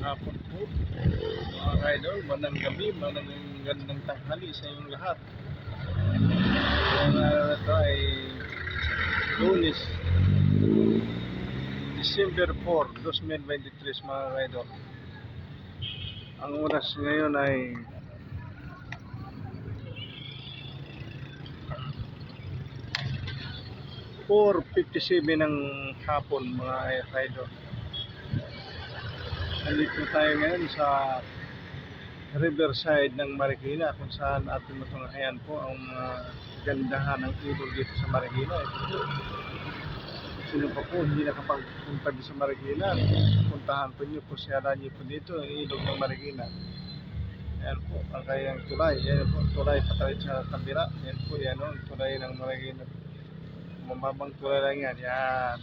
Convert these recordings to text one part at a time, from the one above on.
hapon po mga idol, manang gabi, manang gandang tanghali sa inyong lahat. Ang araw na ito ay Lunes, December 4, 2023 mga idol. Ang oras ngayon ay 4:57 ng hapon mga idol. Nandito tayo ngayon sa riverside ng Marikina, kung saan ating matunghayan po ang gandahan ng ilog dito sa Marikina. Sino pa po hindi nakapagpunta sa Marikina, puntahan po nyo po, siyara nyo po dito ang ilog ng Marikina. Yan po ang kayang tulay. Yan po ang tulay patay sa kabila. Yan po yan ang tulay ng Marikina. Mababang tulay lang yan. Yan.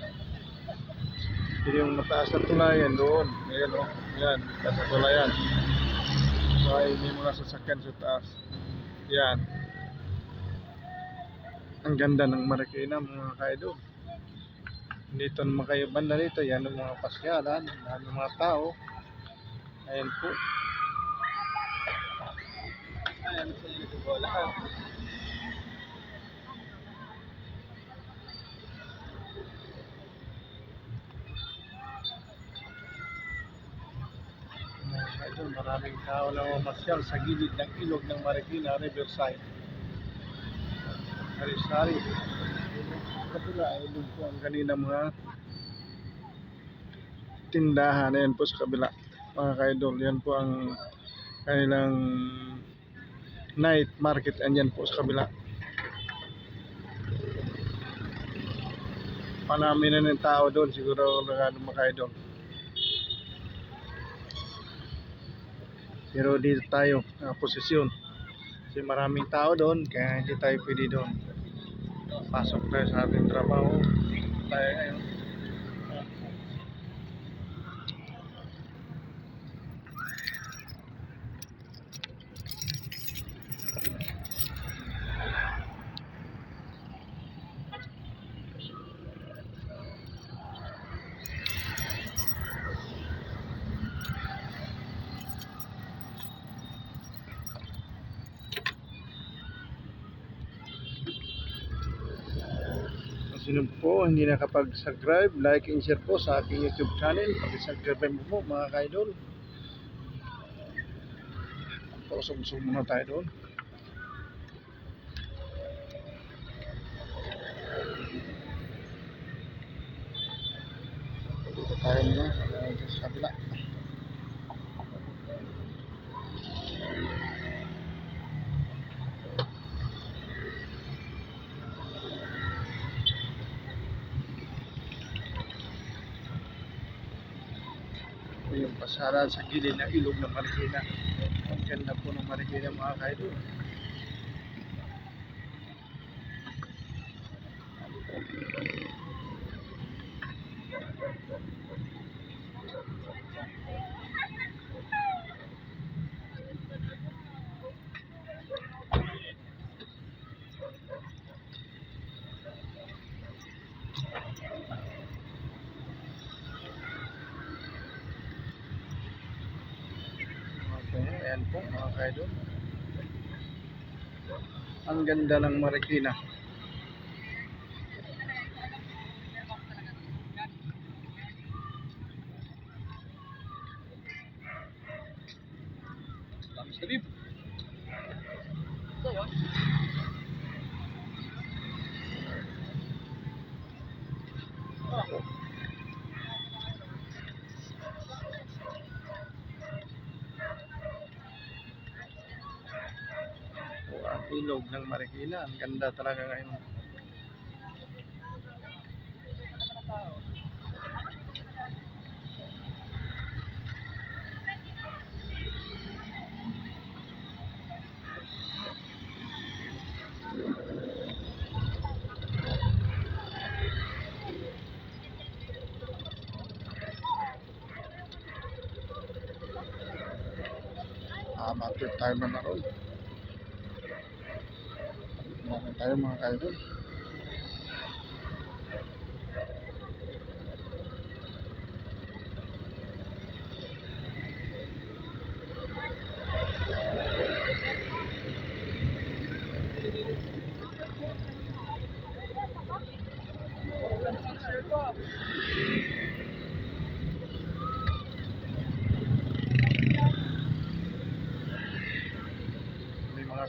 Yung mataas na tulayan doon. Ayan o. Yan. Mataas na tulayan. So ay may mga sasakyan sa taas. Yan. Ang ganda ng Marikina mga kaidol. Dito naman kayo banda dito. Yan ang mga pasyalan. Yan ang mga tao. Ayan po. Ayan sa inyo po lahat. Ito, maraming tao na mamasyal sa gilid ng ilog ng Marikina, riverside. Sari-sari. Kapila, ilog po ang kanina mga tindahan. Ayan po sa kabila, mga kaidol. Yan po ang kanilang night market. Andyan po sa kabila. Panami na ng tao doon, siguro mga kaidol. Pero dito tayo posisyon kasi maraming tao doon, kaya hindi tayo pwede doon. Pasok tayo sa ating trabaho tayo ngayon. Sino po hindi nakapag-subscribe, like and share po sa aking YouTube channel, pag-subscribe mo po mga kaidol. Pausog-usog muna tayo doon. Dito tayo muna sa kabila. Yung pasaran sa gilid ng ilog ng Marikina. Ang ganda po ng Marikina mga kaidol. Ayan po mga kaidol. Ang ganda ng Marikina. Salib. Ang ilog ng Marikina, ang ganda talaga ngayon. Bakit tayo na naroon? Bakit tayo mga kaidol?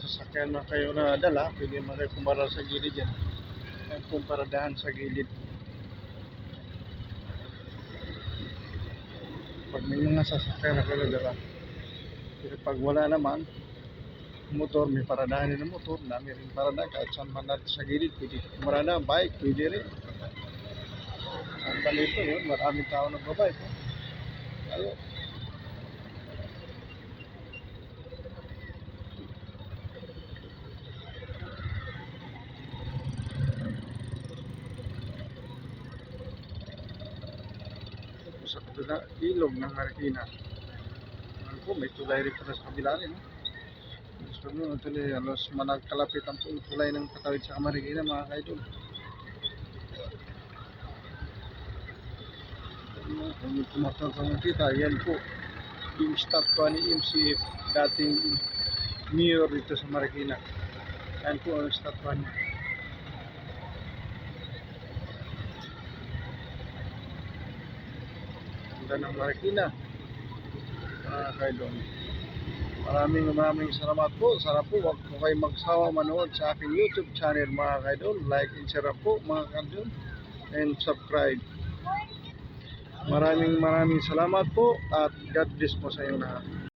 sasakyan na kayo na dala, pwede mo kayo pumarada sa gilid yan. Yan pong paradahan sa gilid. Pag may mga sasakyan na kayo na dala. Pero pag wala naman, motor, may paradahan din ng motor, dami rin parada, kahit saan man natin sa gilid, pwede pumarada, bike, pwede rin. Ang balito yun, maraming tao nagbabike. Ayo. Sa kabila, ilog ng Marikina. Ano po, may tulay rin pala sa kabila rin. Gusto nyo, ito na, alos managkalapit ang tulay ng Patawid sa Marikina, mga kaidol. Kung tumatang sa makita, yan po yung statwa ni MCF, dating mayor dito sa Marikina. Yan po ang statwa niya. Ganda ng Marikina, mga kaidol. Maraming salamat po. Sana po wag po kayo magsawa manood sa aking YouTube channel, mga kaidol. Like and share po, mga kaidol, and subscribe. Maraming salamat po at God bless po sa inyo lahat.